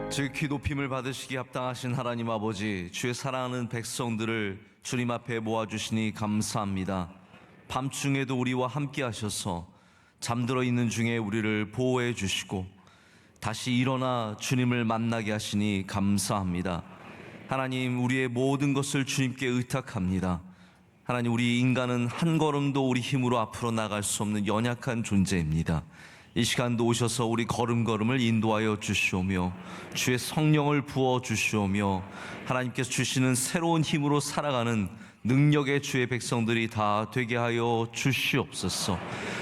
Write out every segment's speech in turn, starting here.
지극히 높임을 받으시기 합당하신 하나님 아버지, 주의 사랑하는 백성들을 주님 앞에 모아주시니 감사합니다. 밤중에도 우리와 함께 하셔서 잠들어 있는 중에 우리를 보호해 주시고 다시 일어나 주님을 만나게 하시니 감사합니다. 하나님, 우리의 모든 것을 주님께 의탁합니다. 하나님, 우리 인간은 한 걸음도 우리 힘으로 앞으로 나갈 수 없는 연약한 존재입니다. 이 시간도 오셔서 우리 걸음걸음을 인도하여 주시오며 주의 성령을 부어 주시오며 하나님께서 주시는 새로운 힘으로 살아가는 능력의 주의 백성들이 다 되게 하여 주시옵소서.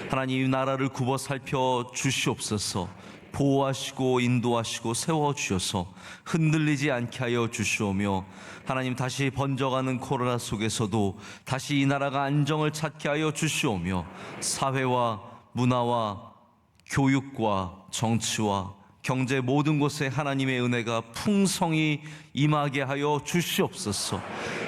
하나님, 이 나라를 굽어 살펴 주시옵소서. 보호하시고 인도하시고 세워주셔서 흔들리지 않게 하여 주시오며 하나님, 다시 번져가는 코로나 속에서도 다시 이 나라가 안정을 찾게 하여 주시오며 사회와 문화와 교육과 정치와 경제 모든 곳에 하나님의 은혜가 풍성히 임하게 하여 주시옵소서.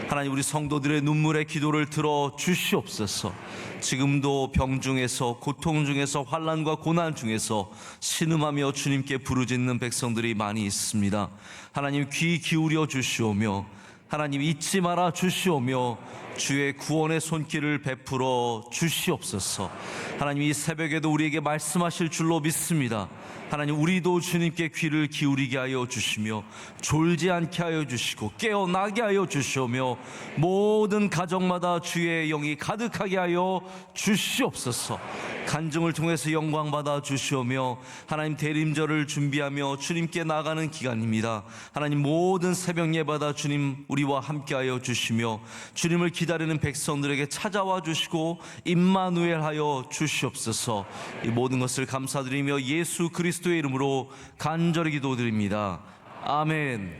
하나님, 우리 성도들의 눈물의 기도를 들어 주시옵소서. 지금도 병 중에서, 고통 중에서, 환난과 고난 중에서 신음하며 주님께 부르짖는 백성들이 많이 있습니다. 하나님, 귀 기울여 주시오며 하나님, 잊지 말아 주시오며 주의 구원의 손길을 베풀어 주시옵소서. 하나님, 이 새벽에도 우리에게 말씀하실 줄로 믿습니다. 하나님, 우리도 주님께 귀를 기울이게 하여 주시며 졸지 않게 하여 주시고 깨어나게 하여 주시오며 모든 가정마다 주의 영이 가득하게 하여 주시옵소서. 간증을 통해서 영광 받아 주시오며 하나님, 대림절을 준비하며 주님께 나가는 기간입니다. 하나님, 모든 새벽 예배다 주님 우리와 함께 하여 주시며 주님을 기다리는 백성들에게 찾아와 주시고 임마누엘 하여 주시옵소서. 이 모든 것을 감사드리며 예수 그리스도의 이름으로 간절히 기도드립니다. 아멘.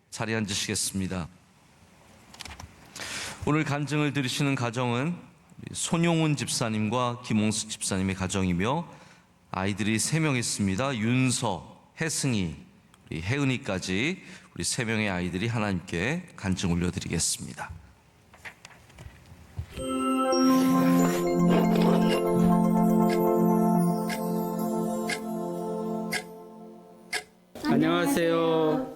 자리에 앉으시겠습니다. 오늘 간증을 들으시는 가정은 손용훈 집사님과 김홍수 집사님의 가정이며 아이들이 3명 있습니다. 윤서, 혜승이, 우리 혜은이까지 우리 3명의 아이들이 하나님께 간증 올려드리겠습니다. 안녕하세요.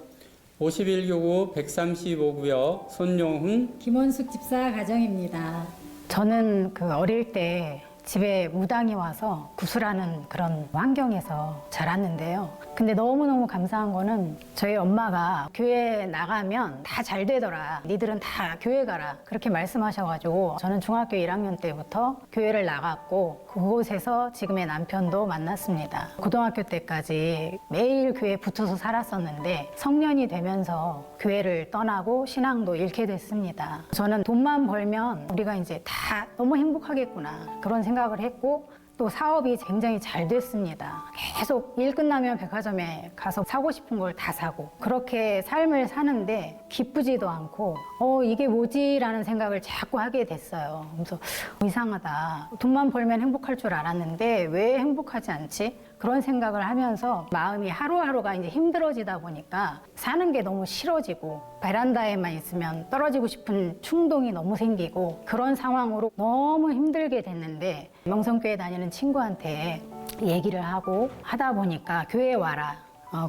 51교구 135구역 손용훈, 김원숙 집사 가정입니다. 저는 어릴 때 집에 무당이 와서 구슬하는 그런 환경에서 자랐는데요. 근데 너무너무 감사한 거는 저희 엄마가 교회 나가면 다 잘 되더라. 니들은 다 교회 가라. 그렇게 말씀하셔가지고 저는 중학교 1학년 때부터 교회를 나갔고 그곳에서 지금의 남편도 만났습니다. 고등학교 때까지 매일 교회에 붙어서 살았었는데 성년이 되면서 교회를 떠나고 신앙도 잃게 됐습니다. 저는 돈만 벌면 우리가 이제 다 너무 행복하겠구나 그런 생각을 했고 또 사업이 굉장히 잘 됐습니다. 계속 일 끝나면 백화점에 가서 사고 싶은 걸 다 사고 그렇게 삶을 사는데 기쁘지도 않고 이게 뭐지? 라는 생각을 자꾸 하게 됐어요. 그래서 이상하다. 돈만 벌면 행복할 줄 알았는데 왜 행복하지 않지? 그런 생각을 하면서 마음이 하루하루가 이제 힘들어지다 보니까 사는 게 너무 싫어지고 베란다에만 있으면 떨어지고 싶은 충동이 너무 생기고 그런 상황으로 너무 힘들게 됐는데 명성교회 다니는 친구한테 얘기를 하고 하다 보니까 교회에 와라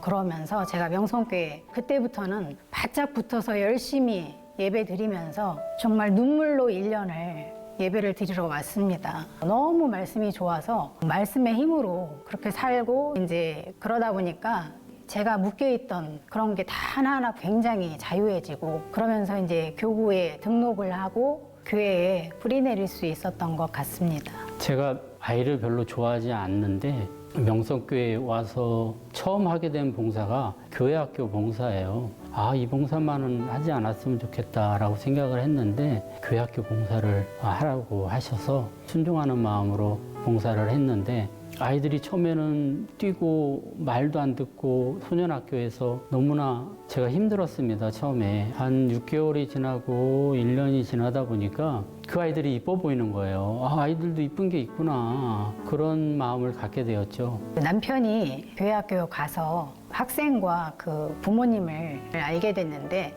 그러면서 제가 명성교회 그때부터는 바짝 붙어서 열심히 예배 드리면서 정말 눈물로 1년을 예배를 드리러 왔습니다. 너무 말씀이 좋아서 말씀의 힘으로 그렇게 살고 이제 그러다 보니까 제가 묶여있던 그런 게 다 하나하나 굉장히 자유해지고 그러면서 이제 교구에 등록을 하고 교회에 뿌리 내릴 수 있었던 것 같습니다. 제가 아이를 별로 좋아하지 않는데 명성교회에 와서 처음 하게 된 봉사가 교회학교 봉사예요. 이 봉사만은 하지 않았으면 좋겠다라고 생각을 했는데 교회학교 봉사를 하라고 하셔서 순종하는 마음으로 봉사를 했는데 아이들이 처음에는 뛰고 말도 안 듣고 소년학교에서 너무나 제가 힘들었습니다. 처음에 한 6개월이 지나고 1년이 지나다 보니까 그 아이들이 이뻐 보이는 거예요. 아이들도 이쁜 게 있구나. 그런 마음을 갖게 되었죠. 남편이 교회학교 가서 학생과 그 부모님을 알게 됐는데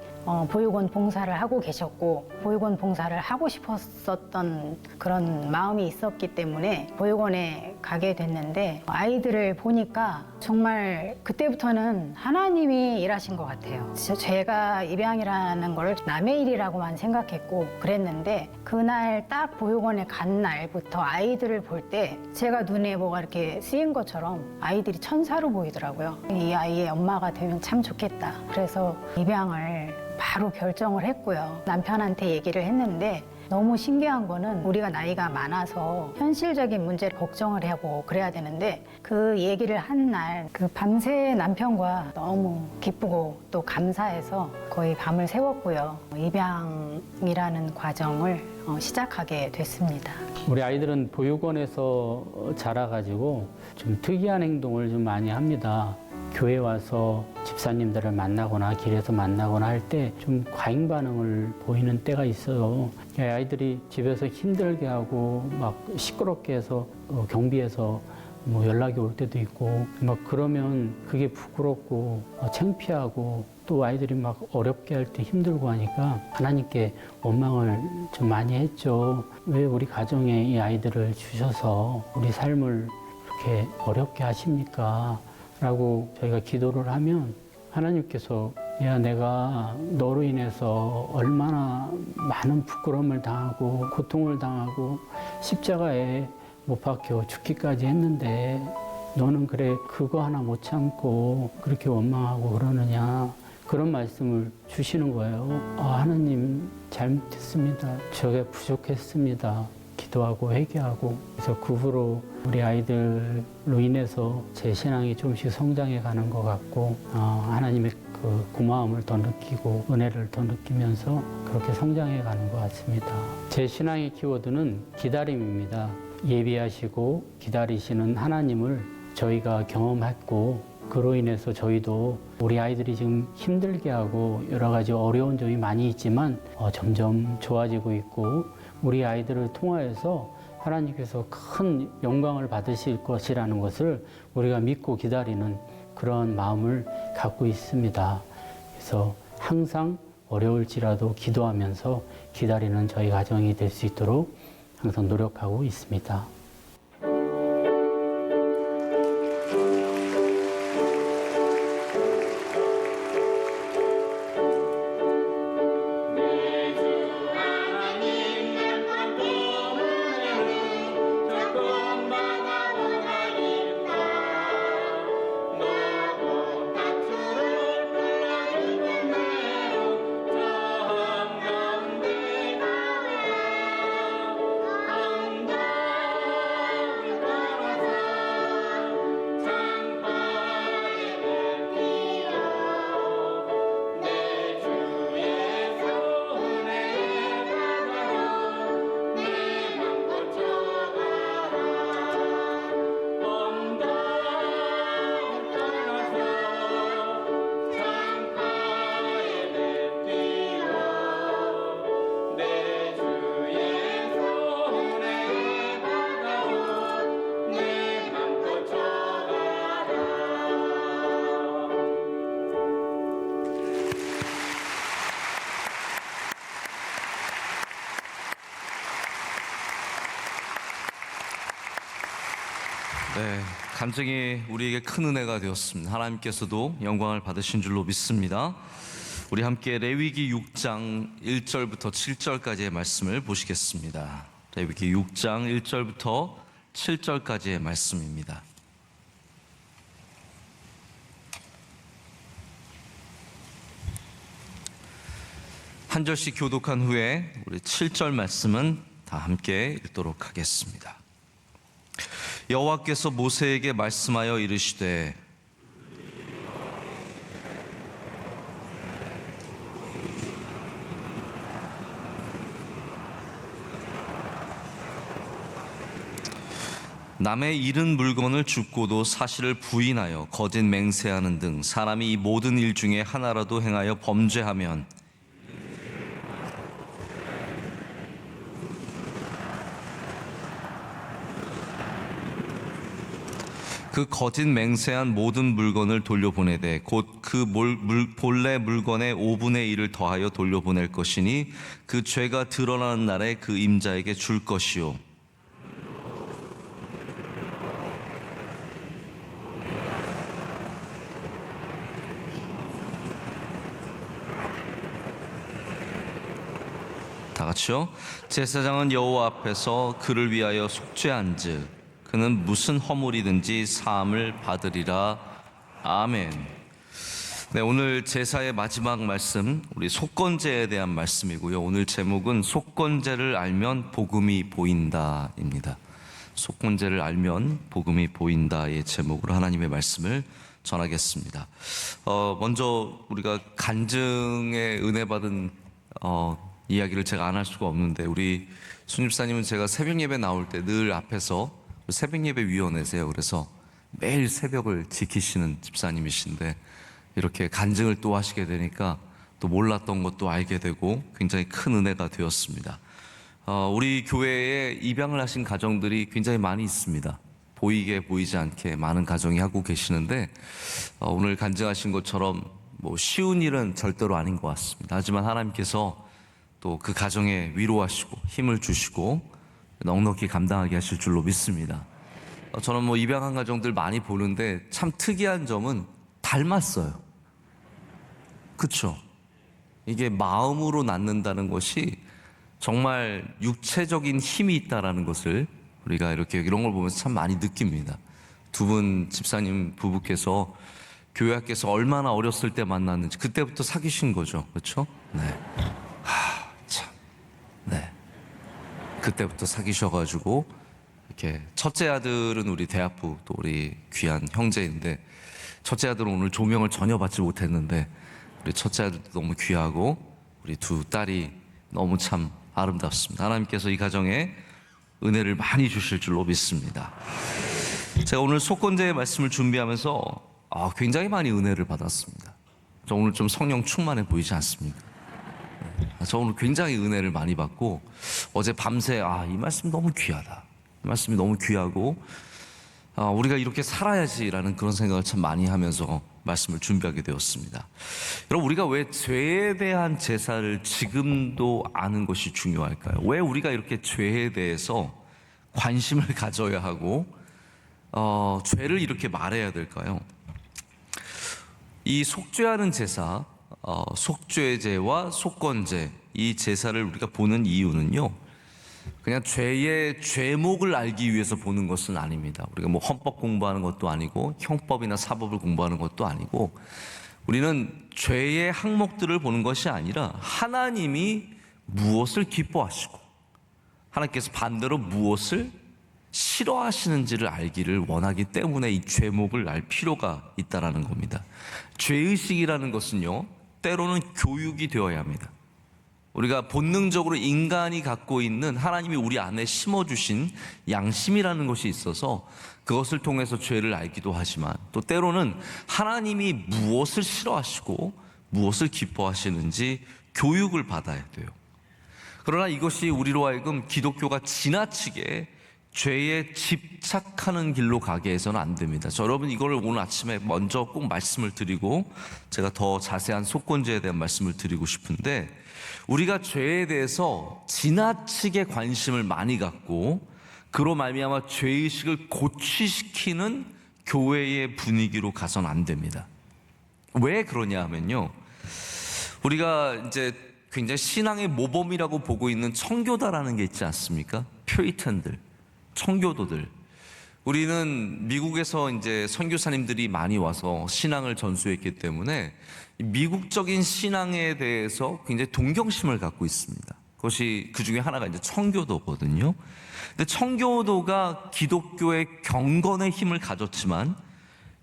보육원 봉사를 하고 계셨고 보육원 봉사를 하고 싶었었던 그런 마음이 있었기 때문에 보육원에 가게 됐는데 아이들을 보니까 정말 그때부터는 하나님이 일하신 것 같아요. 제가 입양이라는 걸 남의 일이라고만 생각했고 그랬는데 그날 딱 보육원에 간 날부터 아이들을 볼 때 제가 눈에 뭐가 이렇게 쓰인 것처럼 아이들이 천사로 보이더라고요. 이 아이의 엄마가 되면 참 좋겠다. 그래서 입양을 바로 결정을 했고요. 남편한테 얘기를 했는데 너무 신기한 거는 우리가 나이가 많아서 현실적인 문제를 걱정을 하고 그래야 되는데 그 얘기를 한 날 그 밤새 남편과 너무 기쁘고 또 감사해서 거의 밤을 새웠고요. 입양이라는 과정을 시작하게 됐습니다. 우리 아이들은 보육원에서 자라가지고 좀 특이한 행동을 좀 많이 합니다. 교회 와서 집사님들을 만나거나 길에서 만나거나 할 때 좀 과잉 반응을 보이는 때가 있어요. 아이들이 집에서 힘들게 하고 막 시끄럽게 해서 경비해서 뭐 연락이 올 때도 있고 막 그러면 그게 부끄럽고 창피하고 또 아이들이 막 어렵게 할 때 힘들고 하니까 하나님께 원망을 좀 많이 했죠. 왜 우리 가정에 이 아이들을 주셔서 우리 삶을 그렇게 어렵게 하십니까? 라고 저희가 기도를 하면 하나님께서 야 내가 너로 인해서 얼마나 많은 부끄러움을 당하고 고통을 당하고 십자가에 못 박혀 죽기까지 했는데 너는 그래 그거 하나 못 참고 그렇게 원망하고 그러느냐 그런 말씀을 주시는 거예요. 하나님 잘못했습니다. 제가 부족했습니다. 기도하고 회개하고 그래서 그 후로 우리 아이들로 인해서 제 신앙이 조금씩 성장해 가는 것 같고 하나님의 그 고마움을 더 느끼고 은혜를 더 느끼면서 그렇게 성장해 가는 것 같습니다. 제 신앙의 키워드는 기다림입니다. 예비하시고 기다리시는 하나님을 저희가 경험했고 그로 인해서 저희도 우리 아이들이 지금 힘들게 하고 여러 가지 어려운 점이 많이 있지만 점점 좋아지고 있고 우리 아이들을 통하여서 하나님께서 큰 영광을 받으실 것이라는 것을 우리가 믿고 기다리는 그런 마음을 갖고 있습니다. 그래서 항상 어려울지라도 기도하면서 기다리는 저희 가정이 될 수 있도록 항상 노력하고 있습니다. 네, 간증이 우리에게 큰 은혜가 되었습니다. 하나님께서도 영광을 받으신 줄로 믿습니다. 우리 함께 레위기 6장 1절부터 7절까지의 말씀을 보시겠습니다. 레위기 6장 1절부터 7절까지의 말씀입니다. 한 절씩 교독한 후에 우리 7절 말씀은 다 함께 읽도록 하겠습니다. 여호와께서 모세에게 말씀하여 이르시되 남의 잃은 물건을 줍고도 사실을 부인하여 거짓 맹세하는 등 사람이 이 모든 일 중에 하나라도 행하여 범죄하면 그 거짓 맹세한 모든 물건을 돌려보내되 곧 그 본래 물건의 5분의 1을 더하여 돌려보낼 것이니 그 죄가 드러나는 날에 그 임자에게 줄 것이요. 다 같이요. 제사장은 여호와 앞에서 그를 위하여 속죄한즉 그는 무슨 허물이든지 사함을 받으리라. 아멘. 네, 오늘 제사의 마지막 말씀, 우리 속건제에 대한 말씀이고요. 오늘 제목은 속건제를 알면 복음이 보인다입니다. 속건제를 알면 복음이 보인다의 제목으로 하나님의 말씀을 전하겠습니다. 먼저 우리가 간증의 은혜 받은 이야기를 제가 안 할 수가 없는데, 우리 순집사님은 제가 새벽 예배 나올 때 늘 앞에서 새벽 예배 위원회세요. 그래서 매일 새벽을 지키시는 집사님이신데 이렇게 간증을 또 하시게 되니까 또 몰랐던 것도 알게 되고 굉장히 큰 은혜가 되었습니다. 우리 교회에 입양을 하신 가정들이 굉장히 많이 있습니다. 보이게 보이지 않게 많은 가정이 하고 계시는데 오늘 간증하신 것처럼 뭐 쉬운 일은 절대로 아닌 것 같습니다. 하지만 하나님께서 또 그 가정에 위로하시고 힘을 주시고 넉넉히 감당하게 하실 줄로 믿습니다. 저는 뭐 입양한 가정들 많이 보는데 참 특이한 점은 닮았어요. 그렇죠? 이게 마음으로 낳는다는 것이 정말 육체적인 힘이 있다라는 것을 우리가 이렇게 이런 걸 보면서 참 많이 느낍니다. 두 분 집사님 부부께서 교회 학교에서 얼마나 어렸을 때 만났는지 그때부터 사귀신 거죠. 그렇죠? 네. 참. 네. 그때부터 사귀셔가지고 이렇게 첫째 아들은 우리 대학부 또 우리 귀한 형제인데 첫째 아들은 오늘 조명을 전혀 받지 못했는데 우리 첫째 아들도 너무 귀하고 우리 두 딸이 너무 참 아름답습니다. 하나님께서 이 가정에 은혜를 많이 주실 줄로 믿습니다. 제가 오늘 속건제의 말씀을 준비하면서 굉장히 많이 은혜를 받았습니다. 저 오늘 좀 성령 충만해 보이지 않습니까? 저 오늘 굉장히 은혜를 많이 받고 어제 밤새 이 말씀 너무 귀하다. 이 말씀이 너무 귀하고 우리가 이렇게 살아야지라는 그런 생각을 참 많이 하면서 말씀을 준비하게 되었습니다. 여러분, 우리가 왜 죄에 대한 제사를 지금도 아는 것이 중요할까요? 왜 우리가 이렇게 죄에 대해서 관심을 가져야 하고 죄를 이렇게 말해야 될까요? 이 속죄하는 제사, 속죄제와 속건제, 이 제사를 우리가 보는 이유는요, 그냥 죄의 죄목을 알기 위해서 보는 것은 아닙니다. 우리가 뭐 헌법 공부하는 것도 아니고 형법이나 사법을 공부하는 것도 아니고 우리는 죄의 항목들을 보는 것이 아니라 하나님이 무엇을 기뻐하시고 하나님께서 반대로 무엇을 싫어하시는지를 알기를 원하기 때문에 이 죄목을 알 필요가 있다는 겁니다. 죄의식이라는 것은요, 때로는 교육이 되어야 합니다. 우리가 본능적으로 인간이 갖고 있는 하나님이 우리 안에 심어주신 양심이라는 것이 있어서 그것을 통해서 죄를 알기도 하지만 또 때로는 하나님이 무엇을 싫어하시고 무엇을 기뻐하시는지 교육을 받아야 돼요. 그러나 이것이 우리로 하여금 기독교가 지나치게 죄에 집착하는 길로 가게 해서는 안 됩니다. 여러분, 이걸 오늘 아침에 먼저 꼭 말씀을 드리고 제가 더 자세한 속건제에 대한 말씀을 드리고 싶은데, 우리가 죄에 대해서 지나치게 관심을 많이 갖고 그로 말미암아 죄의식을 고취시키는 교회의 분위기로 가서는 안 됩니다. 왜 그러냐 하면요, 우리가 이제 굉장히 신앙의 모범이라고 보고 있는 청교도라는 게 있지 않습니까? 퓨리탄들, 청교도들. 우리는 미국에서 이제 선교사님들이 많이 와서 신앙을 전수했기 때문에 미국적인 신앙에 대해서 굉장히 동경심을 갖고 있습니다. 그것이 그 중에 하나가 이제 청교도거든요. 근데 청교도가 기독교의 경건의 힘을 가졌지만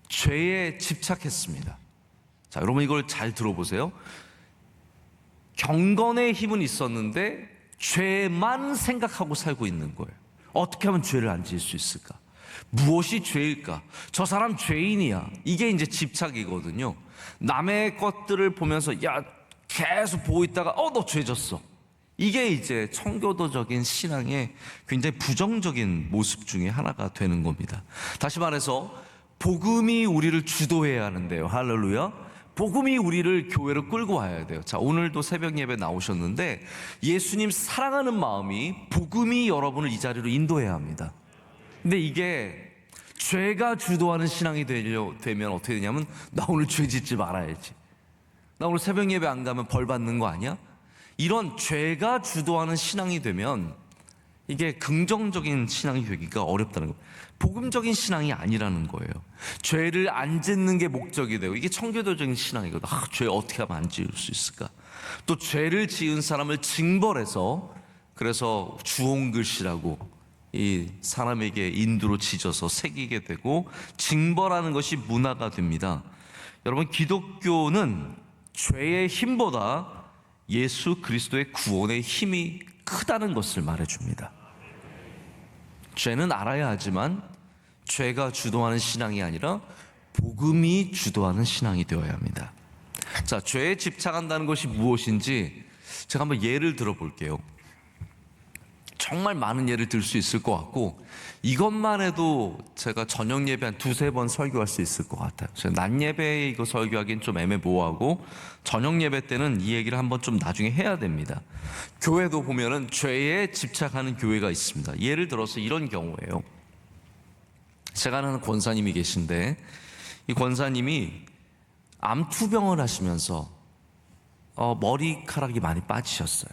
죄에 집착했습니다. 자, 여러분 이걸 잘 들어보세요. 경건의 힘은 있었는데 죄만 생각하고 살고 있는 거예요. 어떻게 하면 죄를 안 지을 수 있을까? 무엇이 죄일까? 저 사람 죄인이야. 이게 이제 집착이거든요. 남의 것들을 보면서 계속 보고 있다가 너 죄졌어. 이게 이제 청교도적인 신앙의 굉장히 부정적인 모습 중에 하나가 되는 겁니다. 다시 말해서 복음이 우리를 주도해야 하는데요. 할렐루야. 복음이 우리를 교회로 끌고 와야 돼요. 자, 오늘도 새벽 예배 나오셨는데 예수님 사랑하는 마음이 복음이 여러분을 이 자리로 인도해야 합니다. 근데 이게 죄가 주도하는 신앙이 되면 어떻게 되냐면, 나 오늘 죄 짓지 말아야지, 나 오늘 새벽 예배 안 가면 벌 받는 거 아니야? 이런 죄가 주도하는 신앙이 되면 이게 긍정적인 신앙이 되기가 어렵다는 거예요. 복음적인 신앙이 아니라는 거예요. 죄를 안 짓는 게 목적이 되고, 이게 청교도적인 신앙이거든. 죄 어떻게 하면 안 지을 수 있을까? 또 죄를 지은 사람을 징벌해서, 그래서 주홍글씨라고 이 사람에게 인두로 찢어서 새기게 되고, 징벌하는 것이 문화가 됩니다. 여러분, 기독교는 죄의 힘보다 예수 그리스도의 구원의 힘이 크다는 것을 말해줍니다. 죄는 알아야 하지만 죄가 주도하는 신앙이 아니라 복음이 주도하는 신앙이 되어야 합니다. 자, 죄에 집착한다는 것이 무엇인지 제가 한번 예를 들어볼게요. 정말 많은 예를 들 수 있을 것 같고, 이것만 해도 제가 저녁 예배 한 두세 번 설교할 수 있을 것 같아요. 제가 낮 예배에 이거 설교하기는 좀 애매모호하고, 저녁 예배 때는 이 얘기를 한번 좀 나중에 해야 됩니다. 교회도 보면은 죄에 집착하는 교회가 있습니다. 예를 들어서 이런 경우예요. 제가 아는 권사님이 계신데, 이 권사님이 암투병을 하시면서 머리카락이 많이 빠지셨어요.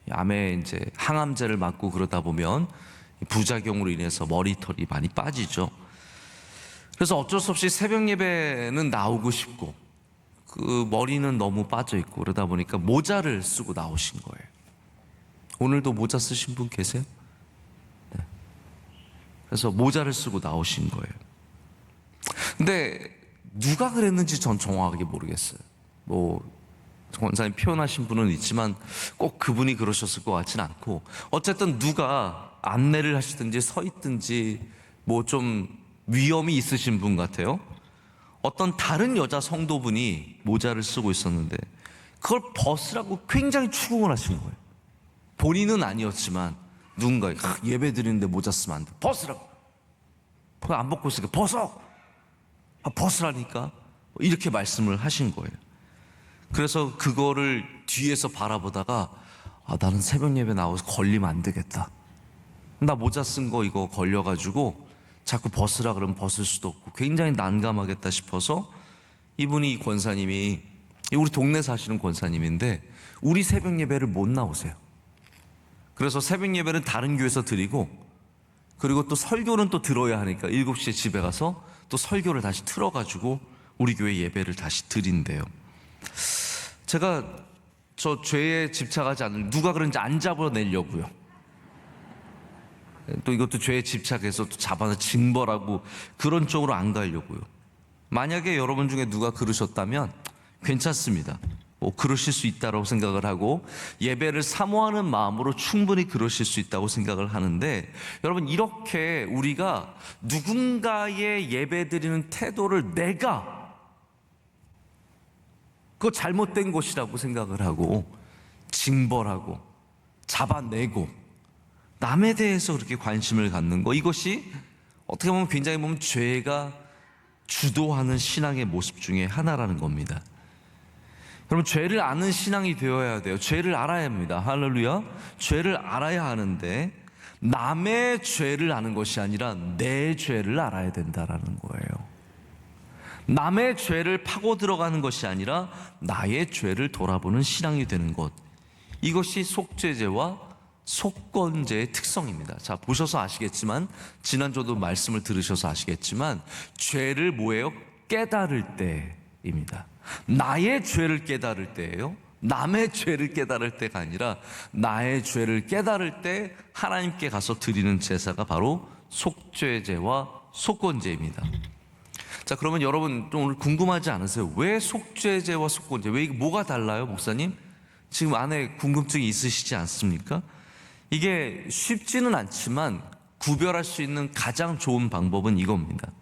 암에 이제 항암제를 맞고 그러다 보면 부작용으로 인해서 머리털이 많이 빠지죠. 그래서 어쩔 수 없이 새벽 예배는 나오고 싶고, 그 머리는 너무 빠져 있고, 그러다 보니까 모자를 쓰고 나오신 거예요. 오늘도 모자 쓰신 분 계세요? 네. 그래서 모자를 쓰고 나오신 거예요. 근데 누가 그랬는지 전 정확하게 모르겠어요. 권사님 표현하신 분은 있지만 꼭 그분이 그러셨을 것 같진 않고, 어쨌든 누가 안내를 하시든지 서 있든지 좀 위험이 있으신 분 같아요. 어떤 다른 여자 성도분이 모자를 쓰고 있었는데 그걸 벗으라고 굉장히 추궁을 하신 거예요. 본인은 아니었지만 누군가 예배 드리는데 모자 쓰면 안 돼, 벗으라고. 안 벗고 있으니까 벗으라니까 이렇게 말씀을 하신 거예요. 그래서 그거를 뒤에서 바라보다가, 나는 새벽 예배 나와서 걸리면 안 되겠다, 나 모자 쓴 거 이거 걸려가지고 자꾸 벗으라 그러면 벗을 수도 없고 굉장히 난감하겠다 싶어서, 이분이, 이 권사님이 우리 동네 사시는 권사님인데 우리 새벽 예배를 못 나오세요. 그래서 새벽 예배는 다른 교회에서 드리고, 그리고 또 설교는 또 들어야 하니까 7시에 집에 가서 또 설교를 다시 틀어가지고 우리 교회 예배를 다시 드린대요. 제가 저 죄에 집착하지 않는, 누가 그런지 안 잡아내려고요. 또 이것도 죄에 집착해서 또 잡아서 징벌하고 그런 쪽으로 안 가려고요. 만약에 여러분 중에 누가 그러셨다면 괜찮습니다. 그러실 수 있다고 생각을 하고, 예배를 사모하는 마음으로 충분히 그러실 수 있다고 생각을 하는데, 여러분, 이렇게 우리가 누군가의 예배 드리는 태도를 그거 잘못된 것이라고 생각을 하고 징벌하고 잡아내고 남에 대해서 그렇게 관심을 갖는 거, 이것이 어떻게 보면 굉장히 죄가 주도하는 신앙의 모습 중에 하나라는 겁니다. 여러분, 죄를 아는 신앙이 되어야 돼요. 죄를 알아야 합니다. 할렐루야. 죄를 알아야 하는데 남의 죄를 아는 것이 아니라 내 죄를 알아야 된다라는 거예요. 남의 죄를 파고 들어가는 것이 아니라 나의 죄를 돌아보는 신앙이 되는 것, 이것이 속죄제와 속건제의 특성입니다. 자, 보셔서 아시겠지만, 지난주도 말씀을 들으셔서 아시겠지만, 죄를 뭐예요? 깨달을 때입니다. 나의 죄를 깨달을 때예요. 남의 죄를 깨달을 때가 아니라 나의 죄를 깨달을 때 하나님께 가서 드리는 제사가 바로 속죄제와 속건제입니다. 자, 그러면 여러분 좀 오늘 궁금하지 않으세요? 왜 속죄제와 속건제, 왜 이게 뭐가 달라요, 목사님? 지금 안에 궁금증이 있으시지 않습니까? 이게 쉽지는 않지만 구별할 수 있는 가장 좋은 방법은 이겁니다.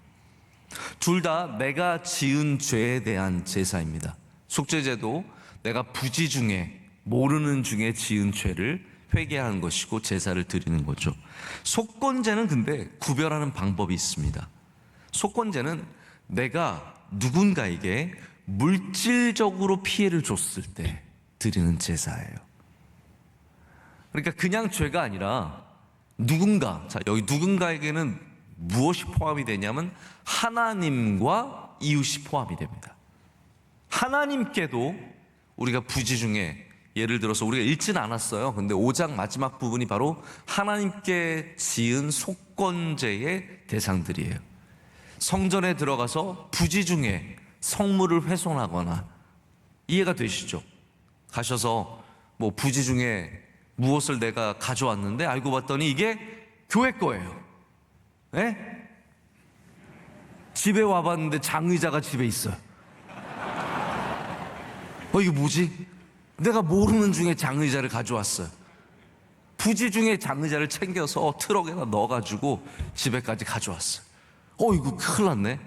둘 다 내가 지은 죄에 대한 제사입니다. 속죄제도 내가 부지 중에, 모르는 중에 지은 죄를 회개하는 것이고 제사를 드리는 거죠. 속건제는 근데 구별하는 방법이 있습니다. 속건제는 내가 누군가에게 물질적으로 피해를 줬을 때 드리는 제사예요. 그러니까 그냥 죄가 아니라 누군가, 자, 여기 누군가에게는 무엇이 포함이 되냐면 하나님과 이웃이 포함이 됩니다. 하나님께도 우리가 부지 중에 예를 들어서 우리가 읽지는 않았어요. 근데 5장 마지막 부분이 바로 하나님께 지은 속건제의 대상들이에요. 성전에 들어가서 부지 중에 성물을 훼손하거나, 이해가 되시죠? 가셔서 뭐 부지 중에 무엇을 내가 가져왔는데 알고 봤더니 이게 교회 거예요. 예? 집에 와봤는데 장의자가 집에 있어요. 이게 뭐지? 내가 모르는 중에 장의자를 가져왔어요. 부지 중에 장의자를 챙겨서 트럭에다 넣어가지고 집에까지 가져왔어요. 이거 큰일 났네.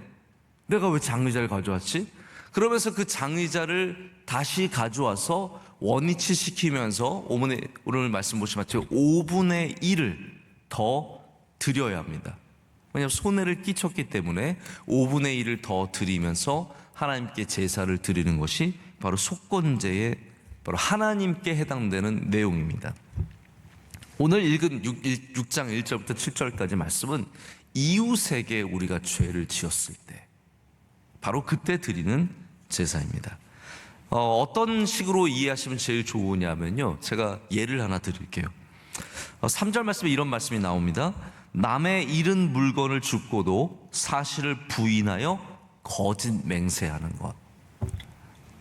내가 왜 장의자를 가져왔지? 그러면서 그 장의자를 다시 가져와서 원위치 시키면서 오늘 말씀 보시면 5분의 1을 더 드려야 합니다. 왜냐하면 손해를 끼쳤기 때문에 5분의 1을 더 드리면서 하나님께 제사를 드리는 것이 바로 속건제의 바로 하나님께 해당되는 내용입니다. 오늘 읽은 6장 1절부터 7절까지 말씀은 이웃에게 우리가 죄를 지었을 때 바로 그때 드리는 제사입니다. 어떤 식으로 이해하시면 제일 좋으냐면요, 제가 예를 하나 드릴게요. 3절 말씀에 이런 말씀이 나옵니다. 남의 잃은 물건을 줍고도 사실을 부인하여 거짓 맹세하는 것.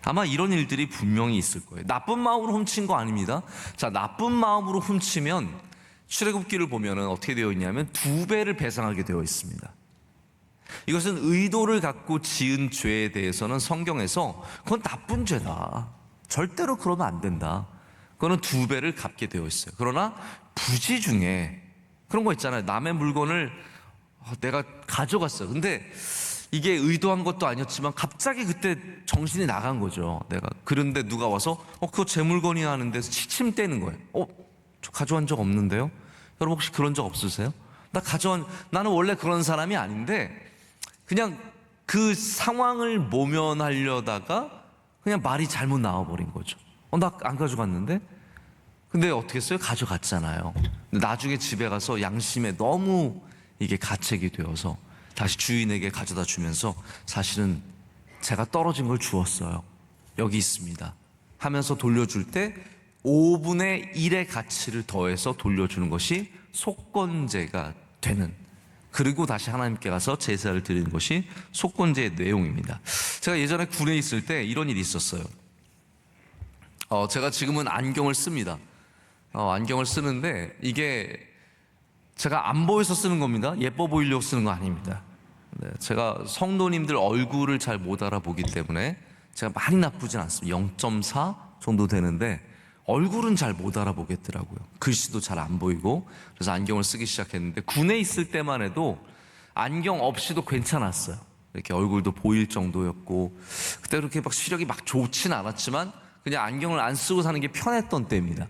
아마 이런 일들이 분명히 있을 거예요. 나쁜 마음으로 훔친 거 아닙니다. 자, 나쁜 마음으로 훔치면 출애굽기를 보면은 어떻게 되어 있냐면 2배를 배상하게 되어 있습니다. 이것은 의도를 갖고 지은 죄에 대해서는 성경에서 그건 나쁜 죄다, 절대로 그러면 안 된다, 그거는 2배를 갚게 되어 있어요. 그러나 부지 중에 그런 거 있잖아요. 남의 물건을 내가 가져갔어요. 근데 이게 의도한 것도 아니었지만 갑자기 그때 정신이 나간 거죠. 내가 그런데 누가 와서 그거 제 물건이야 하는데 치침대는 거예요. 저 가져간 적 없는데요. 여러분 혹시 그런 적 없으세요? 나는 원래 그런 사람이 아닌데 그냥 그 상황을 모면하려다가 그냥 말이 잘못 나와버린 거죠. 나 안 가져갔는데? 근데 어떻게 했어요? 가져갔잖아요. 근데 나중에 집에 가서 양심에 너무 이게 가책이 되어서 다시 주인에게 가져다 주면서 사실은 제가 떨어진 걸 주었어요. 여기 있습니다 하면서 돌려줄 때 5분의 1의 가치를 더해서 돌려주는 것이 속건제가 되는, 그리고 다시 하나님께 가서 제사를 드리는 것이 속건제의 내용입니다. 제가 예전에 군에 있을 때 이런 일이 있었어요. 제가 지금은 안경을 씁니다. 안경을 쓰는데 이게 제가 안 보여서 쓰는 겁니다. 예뻐 보이려고 쓰는 거 아닙니다. 네, 제가 성도님들 얼굴을 잘 못 알아보기 때문에 제가 많이 나쁘진 않습니다. 0.4 정도 되는데 얼굴은 잘 못 알아보겠더라고요. 글씨도 잘 안 보이고. 그래서 안경을 쓰기 시작했는데 군에 있을 때만 해도 안경 없이도 괜찮았어요. 이렇게 얼굴도 보일 정도였고, 그때 그렇게 막 시력이 막 좋진 않았지만 그냥 안경을 안 쓰고 사는 게 편했던 때입니다.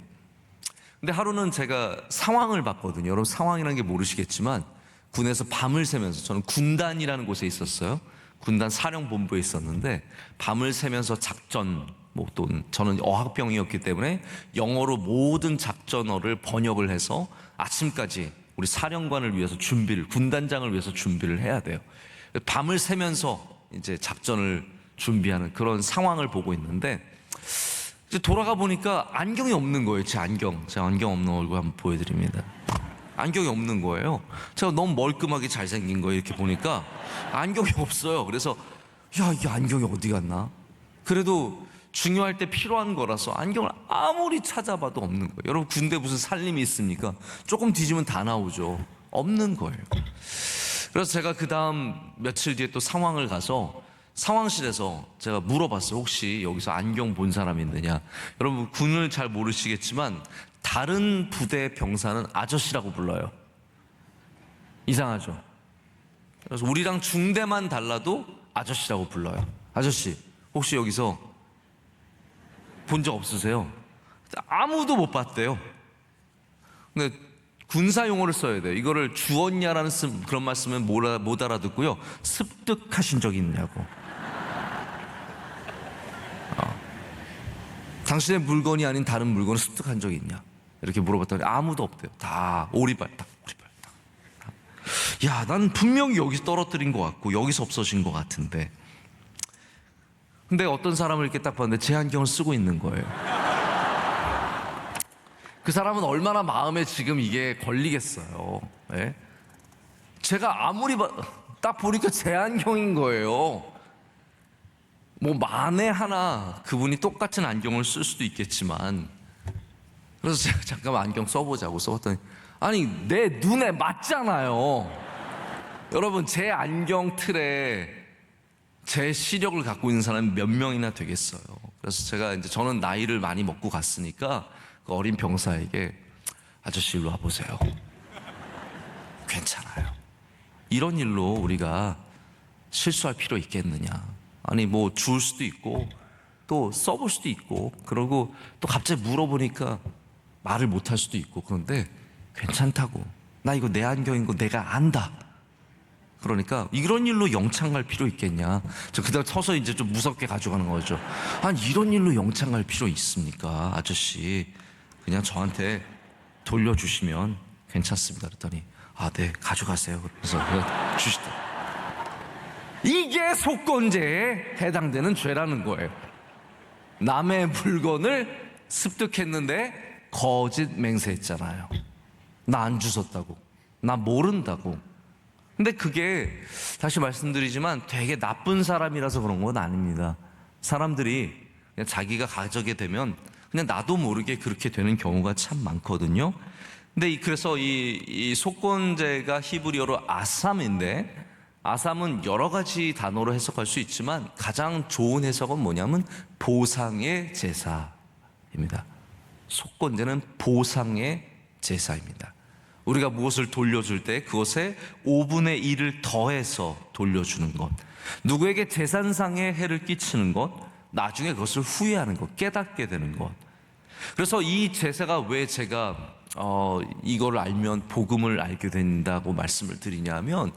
근데 하루는 제가 상황을 봤거든요. 여러분 상황이라는 게 모르시겠지만 군에서 밤을 새면서, 저는 군단이라는 곳에 있었어요. 군단 사령본부에 있었는데 밤을 새면서 작전, 또는 저는 어학병이었기 때문에 영어로 모든 작전어를 번역을 해서 아침까지 우리 사령관을 위해서 군단장을 위해서 준비를 해야 돼요. 밤을 새면서 이제 작전을 준비하는 그런 상황을 보고 있는데 이제 돌아가 보니까 안경이 없는 거예요. 제 안경 없는 얼굴 한번 보여드립니다. 안경이 없는 거예요. 제가 너무 멀끔하게 잘생긴 거예요. 이렇게 보니까 안경이 없어요. 그래서 이 안경이 어디 갔나? 그래도 중요할 때 필요한 거라서 안경을 아무리 찾아봐도 없는 거예요. 여러분 군대 무슨 살림이 있습니까? 조금 뒤지면 다 나오죠. 없는 거예요. 그래서 제가 그 다음 며칠 뒤에 또 상황을 가서 상황실에서 제가 물어봤어요. 혹시 여기서 안경 본 사람 있느냐? 여러분 군을 잘 모르시겠지만 다른 부대 병사는 아저씨라고 불러요. 이상하죠? 그래서 우리랑 중대만 달라도 아저씨라고 불러요. 아저씨 혹시 여기서 본 적 없으세요? 아무도 못 봤대요. 근데 군사 용어를 써야 돼요. 이거를 주었냐라는 그런 말씀은 못 알아듣고요. 습득하신 적이 있냐고. 당신의 물건이 아닌 다른 물건을 습득한 적이 있냐? 이렇게 물어봤더니 아무도 없대요. 다 오리발, 딱 오리발. 딱. 야, 난 분명히 여기서 떨어뜨린 것 같고 여기서 없어진 것 같은데. 근데 어떤 사람을 이렇게 딱 봤는데 제 안경을 쓰고 있는 거예요. 그 사람은 얼마나 마음에 지금 이게 걸리겠어요. 예? 제가 아무리 딱 보니까 제 안경인 거예요. 뭐 만에 하나 그분이 똑같은 안경을 쓸 수도 있겠지만, 그래서 제가 잠깐만 안경 써보자고 써봤더니 아니 내 눈에 맞잖아요. 여러분, 제 안경 틀에 제 시력을 갖고 있는 사람이 몇 명이나 되겠어요. 그래서 제가 이제 저는 나이를 많이 먹고 갔으니까 그 어린 병사에게 아저씨 일로 와보세요. 괜찮아요. 이런 일로 우리가 실수할 필요 있겠느냐. 아니 뭐 주울 수도 있고 또 써볼 수도 있고, 그러고 또 갑자기 물어보니까 말을 못할 수도 있고, 그런데 괜찮다고. 나 이거 내 안경인 거 내가 안다. 그러니까 이런 일로 영창 갈 필요 있겠냐. 저 그다음 서서 이제 좀 무섭게 가져가는 거죠. 아니 이런 일로 영창 갈 필요 있습니까, 아저씨? 그냥 저한테 돌려주시면 괜찮습니다. 그랬더니 아, 네, 가져가세요. 그래서 주시더라고요. 이게 속건제에 해당되는 죄라는 거예요. 남의 물건을 습득했는데 거짓 맹세했잖아요. 나 안 주웠다고, 나 모른다고. 근데 그게 다시 말씀드리지만 되게 나쁜 사람이라서 그런 건 아닙니다. 사람들이 그냥 자기가 가져게 되면 그냥 나도 모르게 그렇게 되는 경우가 참 많거든요. 근데 그래서 이 속건제가 히브리어로 아삼인데, 아삼은 여러 가지 단어로 해석할 수 있지만 가장 좋은 해석은 뭐냐면 보상의 제사입니다. 속건제는 보상의 제사입니다. 우리가 무엇을 돌려줄 때 그것에 5분의 1을 더해서 돌려주는 것, 누구에게 재산상의 해를 끼치는 것, 나중에 그것을 후회하는 것, 깨닫게 되는 것. 그래서 이 제사가 왜 제가 이걸 알면 복음을 알게 된다고 말씀을 드리냐면,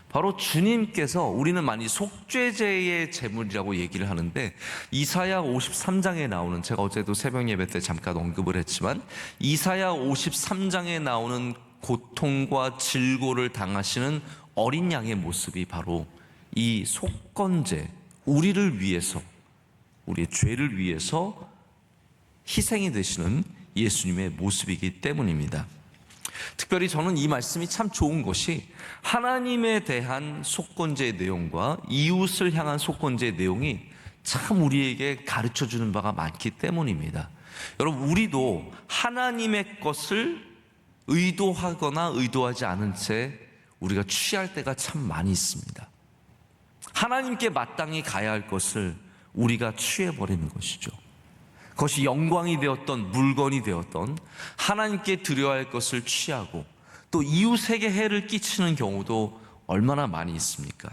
바로 주님께서, 우리는 많이 속죄제의 제물이라고 얘기를 하는데 이사야 53장에 나오는, 제가 어제도 새벽 예배 때 잠깐 언급을 했지만 이사야 53장에 나오는 고통과 질고를 당하시는 어린 양의 모습이 바로 이 속건제, 우리를 위해서, 우리의 죄를 위해서 희생이 되시는 예수님의 모습이기 때문입니다. 특별히 저는 이 말씀이 참 좋은 것이 하나님에 대한 속건제의 내용과 이웃을 향한 속건제의 내용이 참 우리에게 가르쳐주는 바가 많기 때문입니다. 여러분, 우리도 하나님의 것을 의도하거나 의도하지 않은 채 우리가 취할 때가 참 많이 있습니다. 하나님께 마땅히 가야 할 것을 우리가 취해버리는 것이죠. 그것이 영광이 되었던, 물건이 되었던, 하나님께 드려야 할 것을 취하고 또 이웃에게 해를 끼치는 경우도 얼마나 많이 있습니까?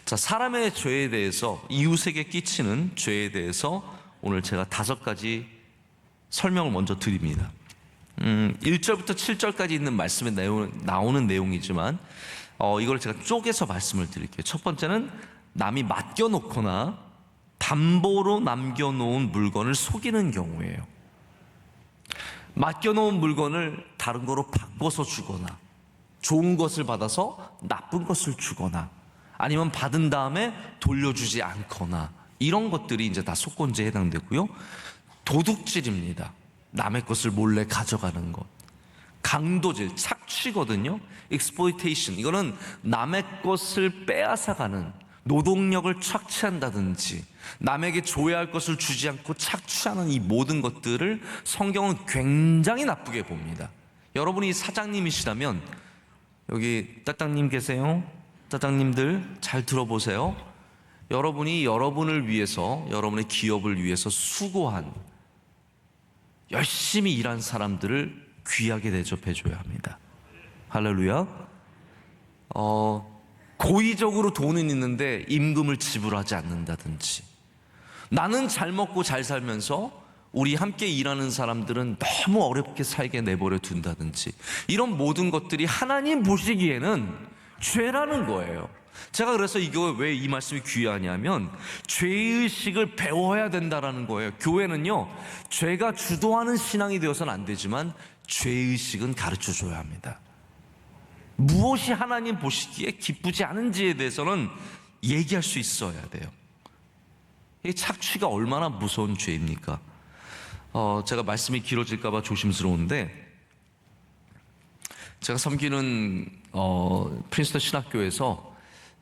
자, 사람의 죄에 대해서, 이웃에게 끼치는 죄에 대해서 오늘 제가 5가지 설명을 먼저 드립니다. 1절부터 7절까지 있는 말씀에 나오는 내용이지만 이걸 제가 쪼개서 말씀을 드릴게요. 첫 번째는 남이 맡겨놓거나 담보로 남겨놓은 물건을 속이는 경우예요. 맡겨놓은 물건을 다른 거로 바꿔서 주거나, 좋은 것을 받아서 나쁜 것을 주거나, 아니면 받은 다음에 돌려주지 않거나, 이런 것들이 이제 다 속건제에 해당되고요. 도둑질입니다. 남의 것을 몰래 가져가는 것. 강도질, 착취거든요. exploitation, 이거는 남의 것을 빼앗아가는, 노동력을 착취한다든지 남에게 줘야 할 것을 주지 않고 착취하는 이 모든 것들을 성경은 굉장히 나쁘게 봅니다. 여러분이 사장님이시라면, 여기 따땅님 계세요? 따땅님들 잘 들어보세요. 여러분이 여러분을 위해서, 여러분의 기업을 위해서 수고한, 열심히 일한 사람들을 귀하게 대접해줘야 합니다. 할렐루야. 고의적으로 돈은 있는데 임금을 지불하지 않는다든지, 나는 잘 먹고 잘 살면서 우리 함께 일하는 사람들은 너무 어렵게 살게 내버려 둔다든지, 이런 모든 것들이 하나님 보시기에는 죄라는 거예요. 제가 그래서 이거 왜 이 말씀이 귀하냐면, 죄의식을 배워야 된다라는 거예요. 교회는요, 죄가 주도하는 신앙이 되어서는 안 되지만 죄의식은 가르쳐 줘야 합니다. 무엇이 하나님 보시기에 기쁘지 않은지에 대해서는 얘기할 수 있어야 돼요. 이 착취가 얼마나 무서운 죄입니까? 제가 말씀이 길어질까봐 조심스러운데, 제가 섬기는 프린스턴 신학교에서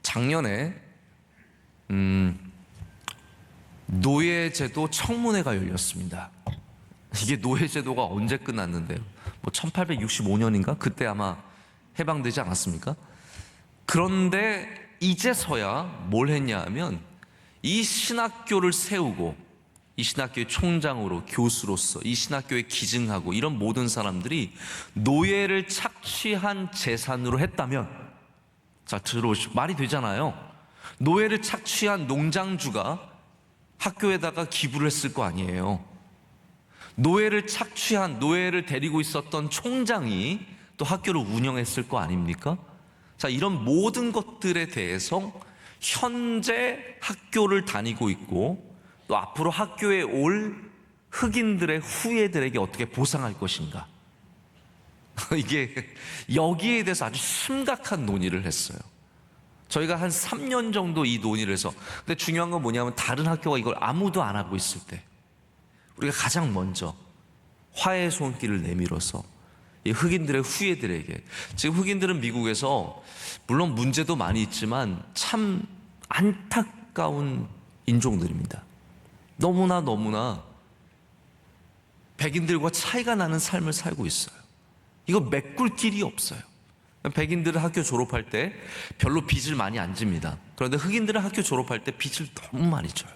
작년에 노예제도 청문회가 열렸습니다. 이게 노예제도가 언제 끝났는데요? 뭐 1865년인가? 그때 아마 해방되지 않았습니까? 그런데 이제서야 뭘 했냐 하면, 이 신학교를 세우고 이 신학교의 총장으로, 교수로서 이 신학교에 기증하고 이런 모든 사람들이 노예를 착취한 재산으로 했다면, 자 들어오시죠. 말이 되잖아요. 노예를 착취한 농장주가 학교에다가 기부를 했을 거 아니에요. 노예를 착취한, 노예를 데리고 있었던 총장이 또 학교를 운영했을 거 아닙니까? 자, 이런 모든 것들에 대해서 현재 학교를 다니고 있고 또 앞으로 학교에 올 흑인들의 후예들에게 어떻게 보상할 것인가, 이게 여기에 대해서 아주 심각한 논의를 했어요. 저희가 한 3년 정도 이 논의를 해서, 근데 중요한 건 뭐냐면, 다른 학교가 이걸 아무도 안 하고 있을 때 우리가 가장 먼저 화해의 손길을 내밀어서 이 흑인들의 후예들에게, 지금 흑인들은 미국에서 물론 문제도 많이 있지만 참 안타까운 인종들입니다. 너무나 백인들과 차이가 나는 삶을 살고 있어요. 이거 메꿀 길이 없어요. 백인들은 학교 졸업할 때 별로 빚을 많이 안 집니다. 그런데 흑인들은 학교 졸업할 때 빚을 너무 많이 져요.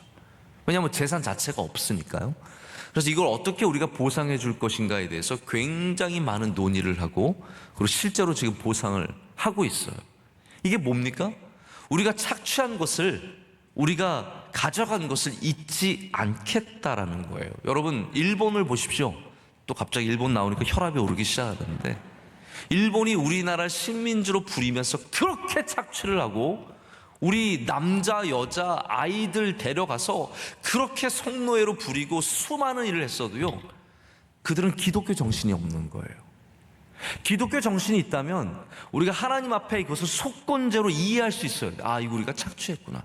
왜냐하면 재산 자체가 없으니까요. 그래서 이걸 어떻게 우리가 보상해 줄 것인가에 대해서 굉장히 많은 논의를 하고, 그리고 실제로 지금 보상을 하고 있어요. 이게 뭡니까? 우리가 착취한 것을, 우리가 가져간 것을 잊지 않겠다라는 거예요. 여러분, 일본을 보십시오. 또 갑자기 일본 나오니까 혈압이 오르기 시작하는데, 일본이 우리나라 식민지로 부리면서 그렇게 착취를 하고 우리 남자 여자 아이들 데려가서 그렇게 성노예로 부리고 수많은 일을 했어도요, 그들은 기독교 정신이 없는 거예요. 기독교 정신이 있다면 우리가 하나님 앞에 이것을 속건제로 이해할 수 있어요. 아, 이거 우리가 착취했구나,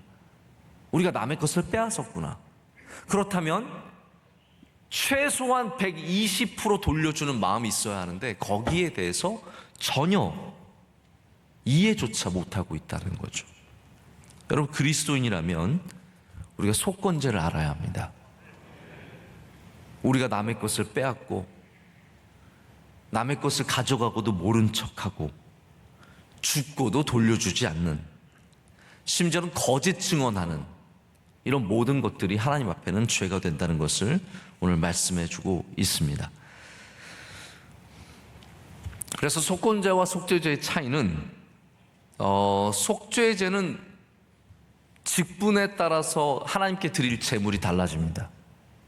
우리가 남의 것을 빼앗았구나. 그렇다면 최소한 120% 돌려주는 마음이 있어야 하는데, 거기에 대해서 전혀 이해조차 못하고 있다는 거죠. 여러분, 그리스도인이라면 우리가 속건제를 알아야 합니다. 우리가 남의 것을 빼앗고 남의 것을 가져가고도 모른 척하고 죽고도 돌려주지 않는, 심지어는 거짓 증언하는 이런 모든 것들이 하나님 앞에는 죄가 된다는 것을 오늘 말씀해 주고 있습니다. 그래서 속건제와 속죄제의 차이는, 속죄제는 직분에 따라서 하나님께 드릴 제물이 달라집니다.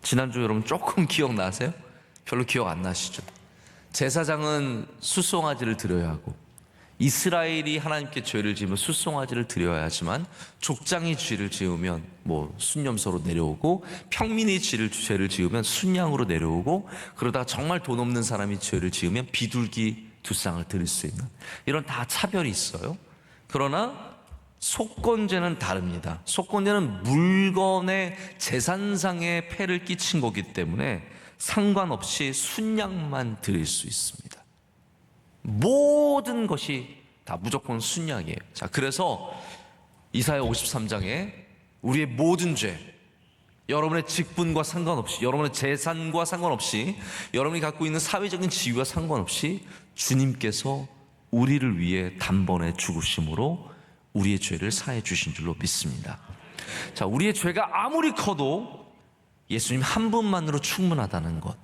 지난주 여러분 조금 기억나세요? 별로 기억 안 나시죠? 제사장은 숫송아지를 드려야 하고, 이스라엘이 하나님께 죄를 지으면 숫송아지를 드려야 하지만, 족장이 죄를 지으면 뭐 순염소로 내려오고, 평민이 죄를 지으면 순양으로 내려오고, 그러다가 정말 돈 없는 사람이 죄를 지으면 비둘기 2쌍을 드릴 수 있는, 이런 다 차별이 있어요. 그러나 속건제는 다릅니다. 속건제는 물건의 재산상의 폐를 끼친 거기 때문에 상관없이 순양만 드릴 수 있습니다. 모든 것이 다 무조건 순양이에요. 자, 그래서 이사야 53장에 우리의 모든 죄, 여러분의 직분과 상관없이, 여러분의 재산과 상관없이, 여러분이 갖고 있는 사회적인 지위와 상관없이 주님께서 우리를 위해 단번에 죽으심으로 우리의 죄를 사해 주신 줄로 믿습니다. 자, 우리의 죄가 아무리 커도 예수님 한 분만으로 충분하다는 것,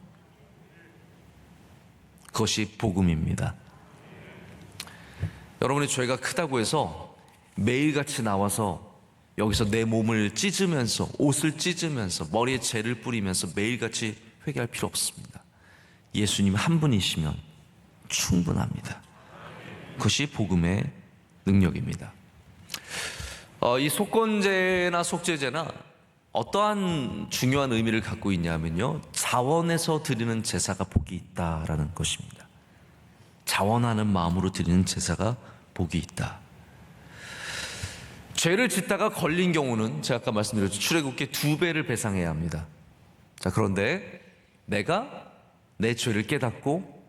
그것이 복음입니다. 여러분의 죄가 크다고 해서 매일같이 나와서 여기서 내 몸을 찢으면서, 옷을 찢으면서, 머리에 죄를 뿌리면서 매일같이 회개할 필요 없습니다. 예수님 한 분이시면 충분합니다. 그것이 복음의 능력입니다. 이 속건제나 속죄제나 어떠한 중요한 의미를 갖고 있냐면요, 자원해서 드리는 제사가 복이 있다라는 것입니다. 자원하는 마음으로 드리는 제사가 복이 있다. 죄를 짓다가 걸린 경우는 제가 아까 말씀드렸죠, 출애굽기 2배를 배상해야 합니다. 자, 그런데 내가 내 죄를 깨닫고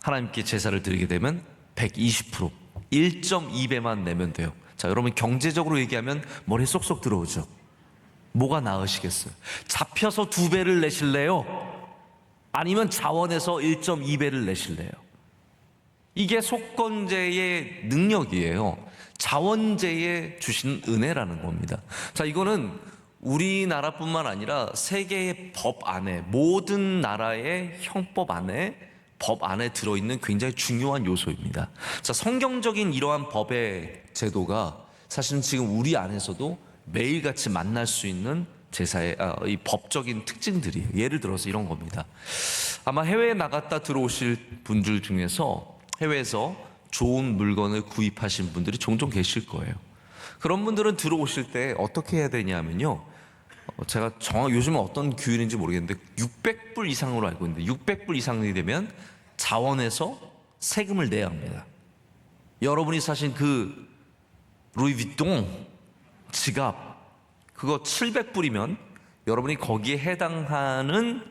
하나님께 제사를 드리게 되면 120%, 1.2배만 내면 돼요. 자, 여러분 경제적으로 얘기하면 머리에 쏙쏙 들어오죠. 뭐가 나으시겠어요? 잡혀서 2배를 내실래요? 아니면 자원해서 1.2배를 내실래요? 이게 속건제의 능력이에요. 자원제에 주신 은혜라는 겁니다. 자, 이거는 우리나라뿐만 아니라 세계의 법 안에, 모든 나라의 형법 안에, 법 안에 들어있는 굉장히 중요한 요소입니다. 자, 성경적인 이러한 법의 제도가 사실은 지금 우리 안에서도 매일같이 만날 수 있는 제사의 이 법적인 특징들이에요. 예를 들어서 이런 겁니다. 아마 해외에 나갔다 들어오실 분들 중에서 해외에서 좋은 물건을 구입하신 분들이 종종 계실 거예요. 그런 분들은 들어오실 때 어떻게 해야 되냐면요, 제가 요즘은 어떤 규율인지 모르겠는데 600불 이상으로 알고 있는데 600불 이상이 되면 자원해서 세금을 내야 합니다. 여러분이 사신 그 루이비통 지갑, 그거 700불이면 여러분이 거기에 해당하는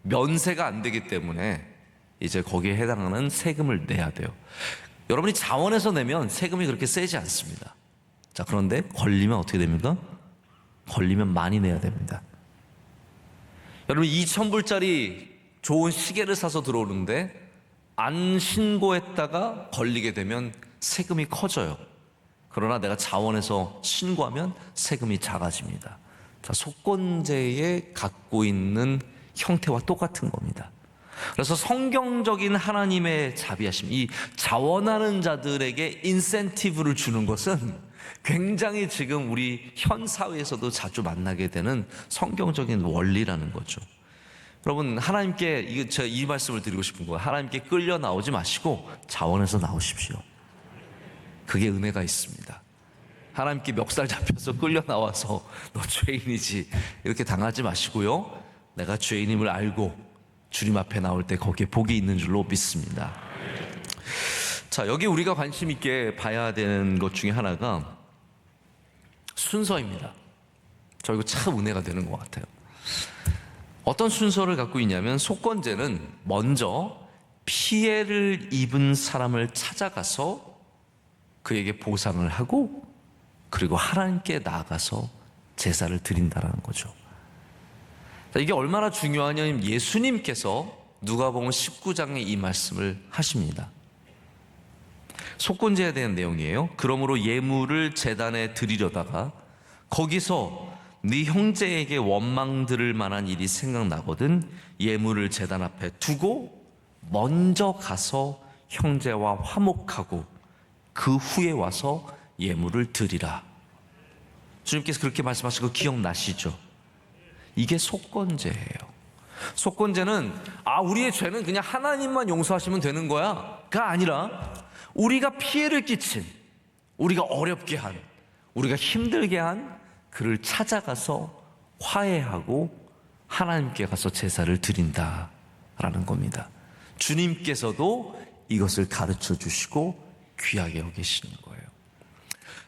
면세가 안 되기 때문에 이제 거기에 해당하는 세금을 내야 돼요. 여러분이 자원해서 내면 세금이 그렇게 세지 않습니다. 자, 그런데 걸리면 어떻게 됩니까? 걸리면 많이 내야 됩니다. 여러분 2,000불짜리 좋은 시계를 사서 들어오는데 안 신고했다가 걸리게 되면 세금이 커져요. 그러나 내가 자원해서 신고하면 세금이 작아집니다. 자, 속건제에 갖고 있는 형태와 똑같은 겁니다. 그래서 성경적인 하나님의 자비하심, 이 자원하는 자들에게 인센티브를 주는 것은 굉장히 지금 우리 현 사회에서도 자주 만나게 되는 성경적인 원리라는 거죠. 여러분, 하나님께 제가 이 말씀을 드리고 싶은 거예요. 하나님께 끌려 나오지 마시고 자원해서 나오십시오. 그게 은혜가 있습니다. 하나님께 멱살 잡혀서 끌려 나와서 너 죄인이지 이렇게 당하지 마시고요, 내가 죄인임을 알고 주님 앞에 나올 때 거기에 복이 있는 줄로 믿습니다. 자, 여기 우리가 관심 있게 봐야 되는 것 중에 하나가 순서입니다. 저 이거 참 은혜가 되는 것 같아요. 어떤 순서를 갖고 있냐면, 속건제는 먼저 피해를 입은 사람을 찾아가서 그에게 보상을 하고 그리고 하나님께 나아가서 제사를 드린다는 거죠. 이게 얼마나 중요하냐면 예수님께서 누가복음 19장에 이 말씀을 하십니다. 속건제에 대한 내용이에요. 그러므로 예물을 제단에 드리려다가 거기서 네 형제에게 원망 들을 만한 일이 생각나거든 예물을 제단 앞에 두고 먼저 가서 형제와 화목하고 그 후에 와서 예물을 드리라. 주님께서 그렇게 말씀하신 거 기억나시죠? 이게 속건제예요. 속건제는 우리의 죄는 그냥 하나님만 용서하시면 되는 거야가 아니라 우리가 피해를 끼친, 우리가 어렵게 한, 우리가 힘들게 한 그를 찾아가서 화해하고 하나님께 가서 제사를 드린다라는 겁니다. 주님께서도 이것을 가르쳐 주시고 귀하게 여기시는 거예요.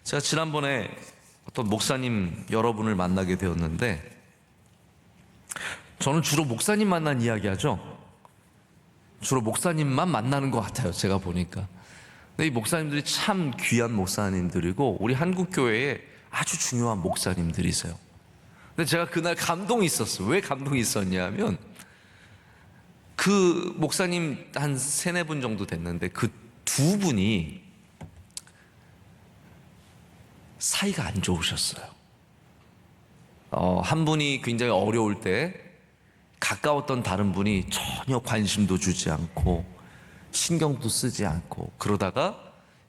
제가 지난번에 어떤 목사님 여러분을 만나게 되었는데, 저는 주로 목사님 만난 이야기 하죠. 주로 목사님만 만나는 것 같아요, 제가 보니까. 근데 이 목사님들이 참 귀한 목사님들이고 우리 한국교회에 아주 중요한 목사님들이세요. 근데 제가 그날 감동이 있었어요. 왜 감동이 있었냐면, 그 목사님 한 3-4분 정도 됐는데 그 2분이 사이가 안 좋으셨어요. 한 분이 굉장히 어려울 때 가까웠던 다른 분이 전혀 관심도 주지 않고 신경도 쓰지 않고, 그러다가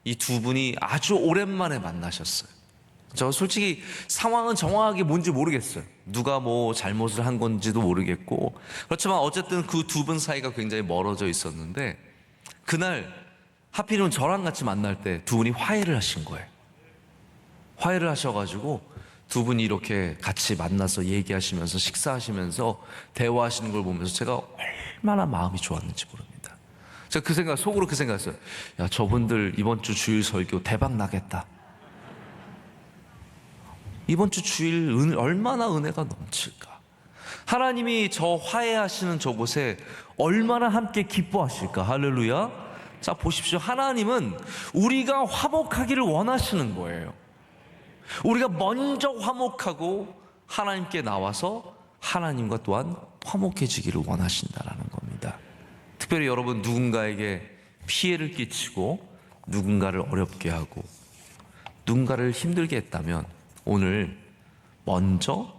이 2분이 아주 오랜만에 만나셨어요. 저 솔직히 상황은 정확하게 뭔지 모르겠어요. 누가 뭐 잘못을 한 건지도 모르겠고, 그렇지만 어쨌든 그 두 분 사이가 굉장히 멀어져 있었는데, 그날 하필이면 저랑 같이 만날 때 두 분이 화해를 하신 거예요. 화해를 하셔가지고 두 분이 이렇게 같이 만나서 얘기하시면서 식사하시면서 대화하시는 걸 보면서 제가 얼마나 마음이 좋았는지 모릅니다. 제가 그 생각, 속으로 그 생각했어요. 야, 저분들 이번 주 주일 설교 대박 나겠다. 이번 주 주일 얼마나 은혜가 넘칠까. 하나님이 저 화해하시는 저곳에 얼마나 함께 기뻐하실까. 할렐루야. 자, 보십시오. 하나님은 우리가 화목하기를 원하시는 거예요. 우리가 먼저 화목하고 하나님께 나와서 하나님과 또한 화목해지기를 원하신다라는 겁니다. 특별히 여러분, 누군가에게 피해를 끼치고 누군가를 어렵게 하고 누군가를 힘들게 했다면 오늘 먼저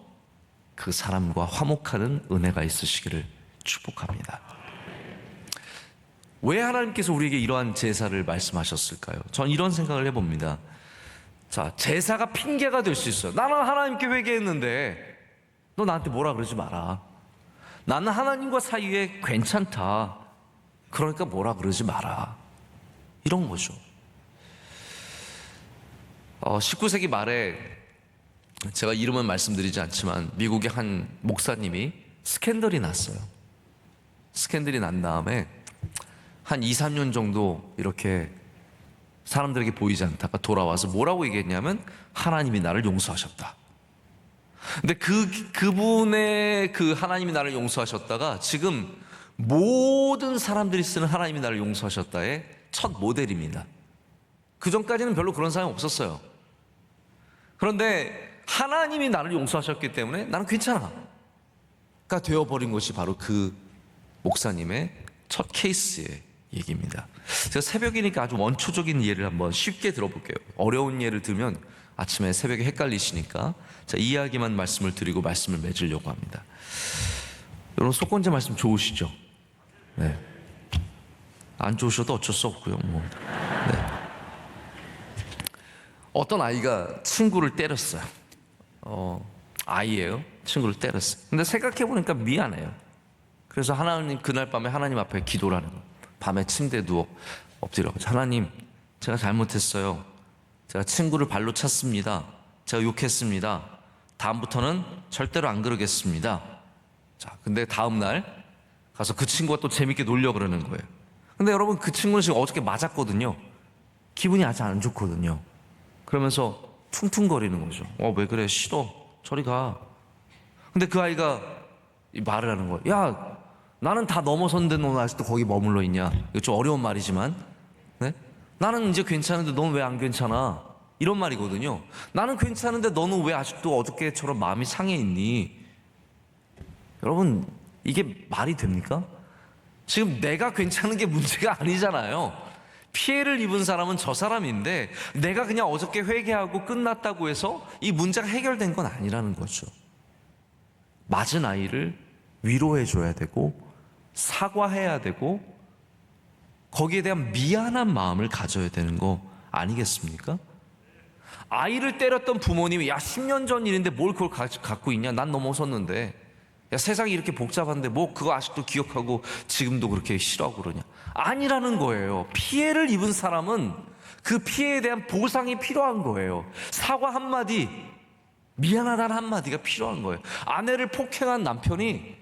그 사람과 화목하는 은혜가 있으시기를 축복합니다. 왜 하나님께서 우리에게 이러한 제사를 말씀하셨을까요? 전 이런 생각을 해봅니다. 자, 제사가 핑계가 될 수 있어요. 나는 하나님께 회개했는데 너 나한테 뭐라 그러지 마라. 나는 하나님과 사이에 괜찮다. 그러니까 뭐라 그러지 마라. 이런 거죠. 19세기 말에 제가 이름은 말씀드리지 않지만 미국의 한 목사님이 스캔들이 났어요. 스캔들이 난 다음에 한 2, 3년 정도 이렇게 사람들에게 보이지 않다가 돌아와서 뭐라고 얘기했냐면 하나님이 나를 용서하셨다. 근데 그분의 그 하나님이 나를 용서하셨다가 지금 모든 사람들이 쓰는 하나님이 나를 용서하셨다의 첫 모델입니다. 그 전까지는 별로 그런 사람이 없었어요. 그런데 하나님이 나를 용서하셨기 때문에 나는 괜찮아 가 되어버린 것이 바로 그 목사님의 첫 케이스의 얘기입니다. 제가 새벽이니까 아주 원초적인 예를 한번 쉽게 들어볼게요. 어려운 예를 들면 아침에 새벽에 헷갈리시니까 자, 이야기만 말씀을 드리고 말씀을 맺으려고 합니다. 여러분, 속건제 말씀 좋으시죠? 네. 안 좋으셔도 어쩔 수 없고요. 네. 어떤 아이가 친구를 때렸어요. 아이예요. 친구를 때렸어요. 근데 생각해보니까 미안해요. 그래서 하나님, 그날 밤에 하나님 앞에 기도를 하는 거예요. 밤에 침대에 누워 엎드려가지고, 하나님, 제가 잘못했어요. 제가 친구를 발로 찼습니다. 제가 욕했습니다. 다음부터는 절대로 안 그러겠습니다. 자, 근데 다음날 가서 그 친구가 또 재밌게 놀려 그러는 거예요. 근데 여러분, 그 친구는 지금 어저께 맞았거든요. 기분이 아주 안 좋거든요. 그러면서 퉁퉁거리는 거죠. 왜 그래? 싫어. 저리 가. 근데 그 아이가 말을 하는 거예요. 야, 나는 다 넘어섰는데 너는 아직도 거기 머물러 있냐? 이거 좀 어려운 말이지만, 네? 나는 이제 괜찮은데 너는 왜 안 괜찮아? 이런 말이거든요. 나는 괜찮은데 너는 왜 아직도 어저께처럼 마음이 상해 있니? 여러분, 이게 말이 됩니까? 지금 내가 괜찮은 게 문제가 아니잖아요. 피해를 입은 사람은 저 사람인데 내가 그냥 어저께 회개하고 끝났다고 해서 이 문제가 해결된 건 아니라는 거죠. 맞은 아이를 위로해 줘야 되고 사과해야 되고 거기에 대한 미안한 마음을 가져야 되는 거 아니겠습니까? 아이를 때렸던 부모님이 야, 10년 전 일인데 뭘 그걸 갖고 있냐? 난 넘어섰는데. 야, 세상이 이렇게 복잡한데 뭐 그거 아직도 기억하고 지금도 그렇게 싫어하고 그러냐? 아니라는 거예요. 피해를 입은 사람은 그 피해에 대한 보상이 필요한 거예요. 사과 한마디, 미안하다는 한마디가 필요한 거예요. 아내를 폭행한 남편이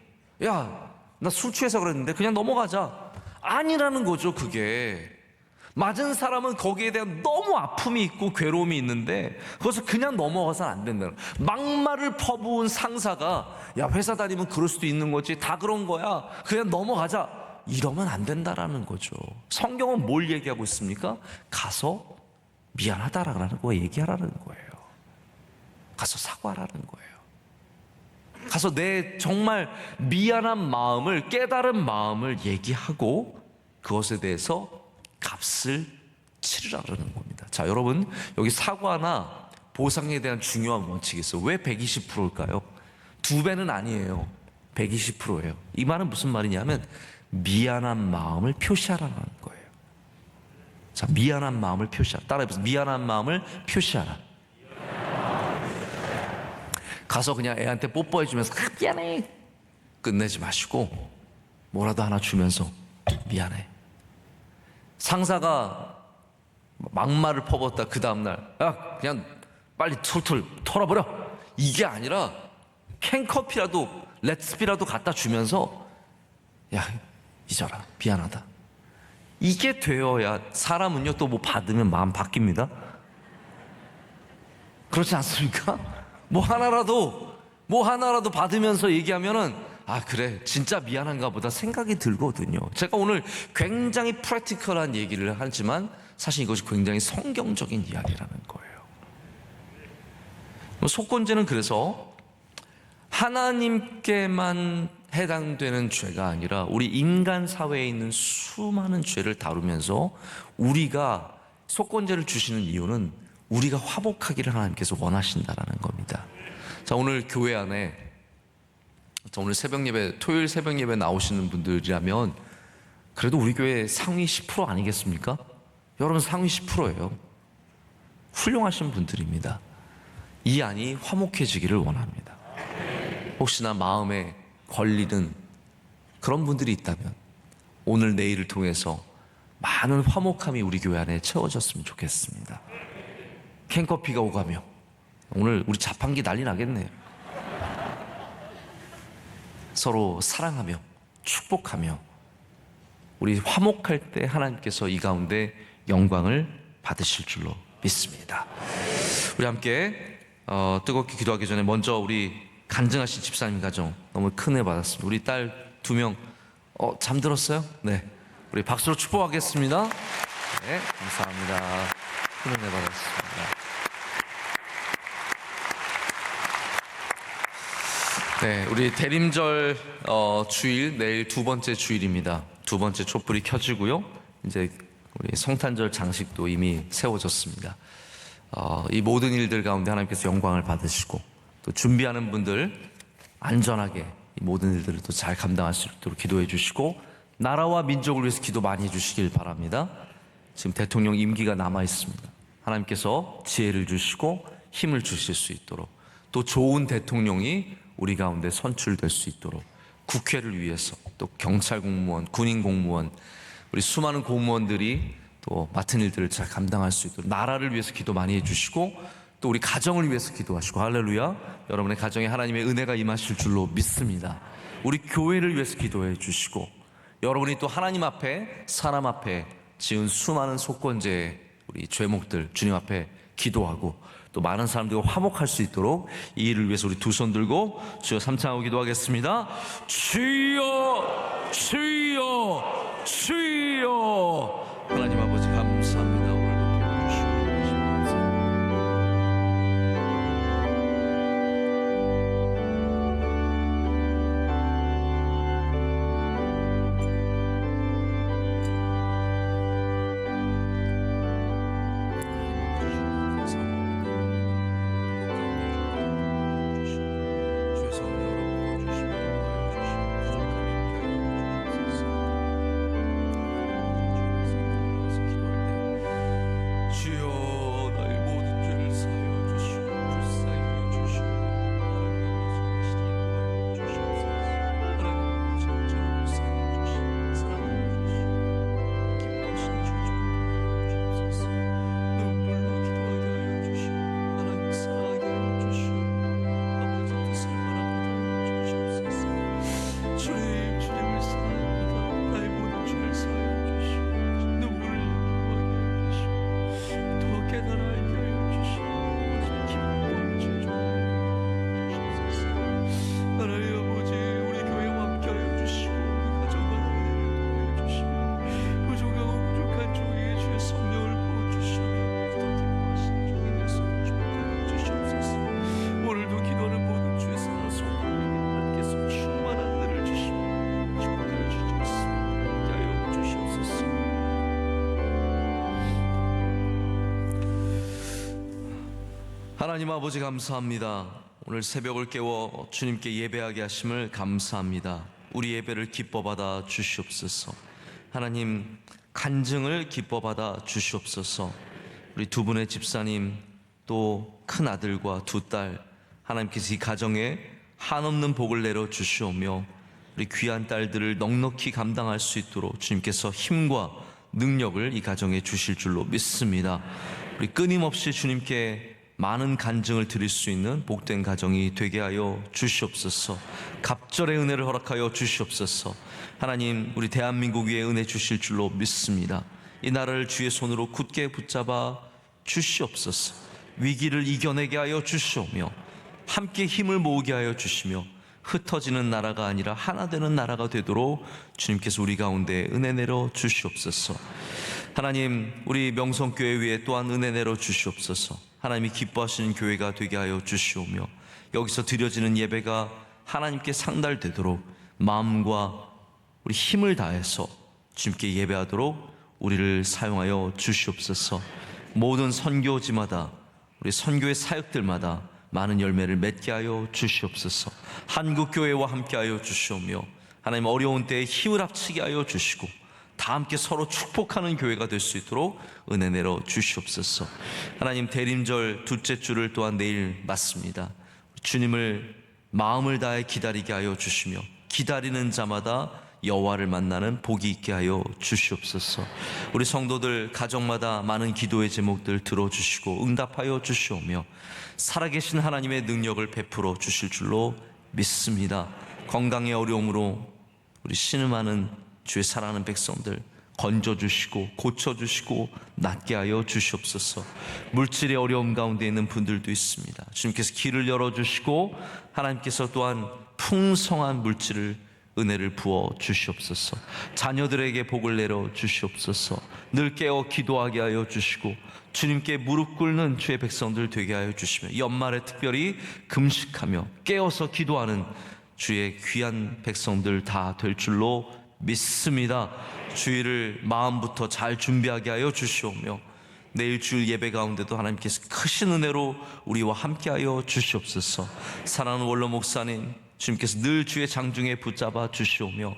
야, 나 술 취해서 그랬는데 그냥 넘어가자. 아니라는 거죠, 그게. 맞은 사람은 거기에 대한 너무 아픔이 있고 괴로움이 있는데 그것을 그냥 넘어가서는 안 된다는 거예요. 막말을 퍼부은 상사가 야, 회사 다니면 그럴 수도 있는 거지, 다 그런 거야, 그냥 넘어가자, 이러면 안 된다라는 거죠. 성경은 뭘 얘기하고 있습니까? 가서 미안하다라는 거 얘기하라는 거예요. 가서 사과하라는 거예요. 가서 내 정말 미안한 마음을, 깨달은 마음을 얘기하고 그것에 대해서 값을 치르라는 겁니다. 자, 여러분, 여기 사과나 보상에 대한 중요한 원칙이 있어요. 왜 120%일까요? 2배는 아니에요. 120%예요. 이 말은 무슨 말이냐면 미안한 마음을 표시하라는 거예요. 자, 미안한 마음을 표시하라. 따라해보세요. 미안한 마음을 표시하라. 가서 그냥 애한테 뽀뽀해주면서 미안해 끝내지 마시고 뭐라도 하나 주면서 미안해. 상사가 막말을 퍼붓다 그 다음날 야 그냥 빨리 툴툴 털어버려 이게 아니라 캔커피라도 렛츠비라도 갖다 주면서 야 잊어라 미안하다. 이게 되어야 사람은요 또 뭐 받으면 마음 바뀝니다. 그렇지 않습니까? 뭐 하나라도 받으면서 얘기하면은 아 그래 진짜 미안한가 보다 생각이 들거든요. 제가 오늘 굉장히 프랙티컬한 얘기를 하지만 사실 이것이 굉장히 성경적인 이야기라는 거예요. 속건제는 그래서 하나님께만 해당되는 죄가 아니라 우리 인간 사회에 있는 수많은 죄를 다루면서 우리가 속건제를 주시는 이유는 우리가 화목하기를 하나님께서 원하신다라는 겁니다. 자, 오늘 교회 안에 오늘 새벽 예배, 토요일 새벽 예배 나오시는 분들이라면 그래도 우리 교회 상위 10% 아니겠습니까? 여러분 상위 10%예요. 훌륭하신 분들입니다. 이 안이 화목해지기를 원합니다. 혹시나 마음에 걸리는 그런 분들이 있다면 오늘 내일을 통해서 많은 화목함이 우리 교회 안에 채워졌으면 좋겠습니다. 캔커피가 오가며 오늘 우리 자판기 난리 나겠네요. 서로 사랑하며 축복하며 우리 화목할 때 하나님께서 이 가운데 영광을 받으실 줄로 믿습니다. 우리 함께 뜨겁게 기도하기 전에 먼저 우리 간증하신 집사님 가정 너무 큰 은혜 받았습니다. 우리 딸 2명 잠들었어요? 네, 우리 박수로 축복하겠습니다. 네, 감사합니다. 큰 은혜 받았습니다. 네, 우리 대림절 주일 내일 두 번째 주일입니다. 두 번째 촛불이 켜지고요. 이제 우리 성탄절 장식도 이미 세워졌습니다. 이 모든 일들 가운데 하나님께서 영광을 받으시고 또 준비하는 분들 안전하게 이 모든 일들을 또 잘 감당할 수 있도록 기도해 주시고 나라와 민족을 위해서 기도 많이 해 주시길 바랍니다. 지금 대통령 임기가 남아 있습니다. 하나님께서 지혜를 주시고 힘을 주실 수 있도록 또 좋은 대통령이 우리 가운데 선출될 수 있도록 국회를 위해서 또 경찰 공무원, 군인 공무원 우리 수많은 공무원들이 또 맡은 일들을 잘 감당할 수 있도록 나라를 위해서 기도 많이 해주시고 또 우리 가정을 위해서 기도하시고 할렐루야 여러분의 가정에 하나님의 은혜가 임하실 줄로 믿습니다. 우리 교회를 위해서 기도해 주시고 여러분이 또 하나님 앞에 사람 앞에 지은 수많은 속건제의 우리 죄목들 주님 앞에 기도하고 또 많은 사람들과 화목할 수 있도록 이 일을 위해서 우리 두 손 들고 주여 삼창하고 기도하겠습니다. 주여 주여 주여 하나님 아버지 감사합니다. 오늘도 깨워주시고 하나님 아버지 감사합니다. 오늘 새벽을 깨워 주님께 예배하게 하심을 감사합니다. 우리 예배를 기뻐받아 주시옵소서. 하나님 간증을 기뻐받아 주시옵소서. 우리 두 분의 집사님 또 큰 아들과 두 딸 하나님께서 이 가정에 한없는 복을 내려 주시오며 우리 귀한 딸들을 넉넉히 감당할 수 있도록 주님께서 힘과 능력을 이 가정에 주실 줄로 믿습니다. 우리 끊임없이 주님께 많은 간증을 드릴 수 있는 복된 가정이 되게 하여 주시옵소서. 갑절의 은혜를 허락하여 주시옵소서. 하나님, 우리 대한민국 위에 은혜 주실 줄로 믿습니다. 이 나라를 주의 손으로 굳게 붙잡아 주시옵소서. 위기를 이겨내게 하여 주시오며 함께 힘을 모으게 하여 주시며 흩어지는 나라가 아니라 하나 되는 나라가 되도록 주님께서 우리 가운데 은혜 내려 주시옵소서. 하나님, 우리 명성교회 위에 또한 은혜 내려 주시옵소서. 하나님이 기뻐하시는 교회가 되게 하여 주시오며 여기서 드려지는 예배가 하나님께 상달되도록 마음과 우리 힘을 다해서 주님께 예배하도록 우리를 사용하여 주시옵소서. 모든 선교지마다 우리 선교의 사역들마다 많은 열매를 맺게 하여 주시옵소서. 한국교회와 함께 하여 주시오며 하나님 어려운 때에 힘을 합치게 하여 주시고 다 함께 서로 축복하는 교회가 될 수 있도록 은혜 내려 주시옵소서. 하나님, 대림절 둘째 주를 또한 내일 맞습니다. 주님을 마음을 다해 기다리게 하여 주시며 기다리는 자마다 여호와를 만나는 복이 있게 하여 주시옵소서. 우리 성도들 가정마다 많은 기도의 제목들 들어주시고 응답하여 주시오며 살아계신 하나님의 능력을 베풀어 주실 줄로 믿습니다. 건강의 어려움으로 우리 신음하는 주의 사랑하는 백성들 건져주시고 고쳐주시고 낫게 하여 주시옵소서. 물질의 어려움 가운데 있는 분들도 있습니다. 주님께서 길을 열어주시고 하나님께서 또한 풍성한 물질을 은혜를 부어 주시옵소서. 자녀들에게 복을 내려 주시옵소서. 늘 깨어 기도하게 하여 주시고 주님께 무릎 꿇는 주의 백성들 되게 하여 주시며 연말에 특별히 금식하며 깨어서 기도하는 주의 귀한 백성들 다 될 줄로 믿습니다. 주일을 마음부터 잘 준비하게 하여 주시오며 내일 주일 예배 가운데도 하나님께서 크신 은혜로 우리와 함께하여 주시옵소서. 사랑하는 원로 목사님, 주님께서 늘 주의 장중에 붙잡아 주시오며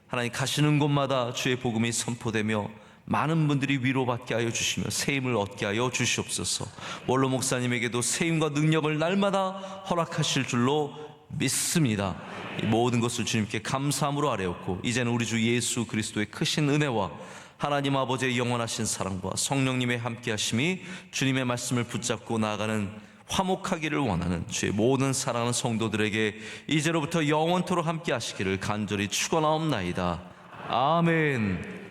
하나님 가시는 곳마다 주의 복음이 선포되며 많은 분들이 위로받게 하여 주시며 세임을 얻게 하여 주시옵소서. 원로 목사님에게도 세임과 능력을 날마다 허락하실 줄로 믿습니다. 이 모든 것을 주님께 감사함으로 아뢰었고 이제는 우리 주 예수 그리스도의 크신 은혜와 하나님 아버지의 영원하신 사랑과 성령님의 함께하심이 주님의 말씀을 붙잡고 나아가는 화목하기를 원하는 주의 모든 사랑하는 성도들에게 이제로부터 영원토록 함께하시기를 간절히 축원하옵나이다. 아멘.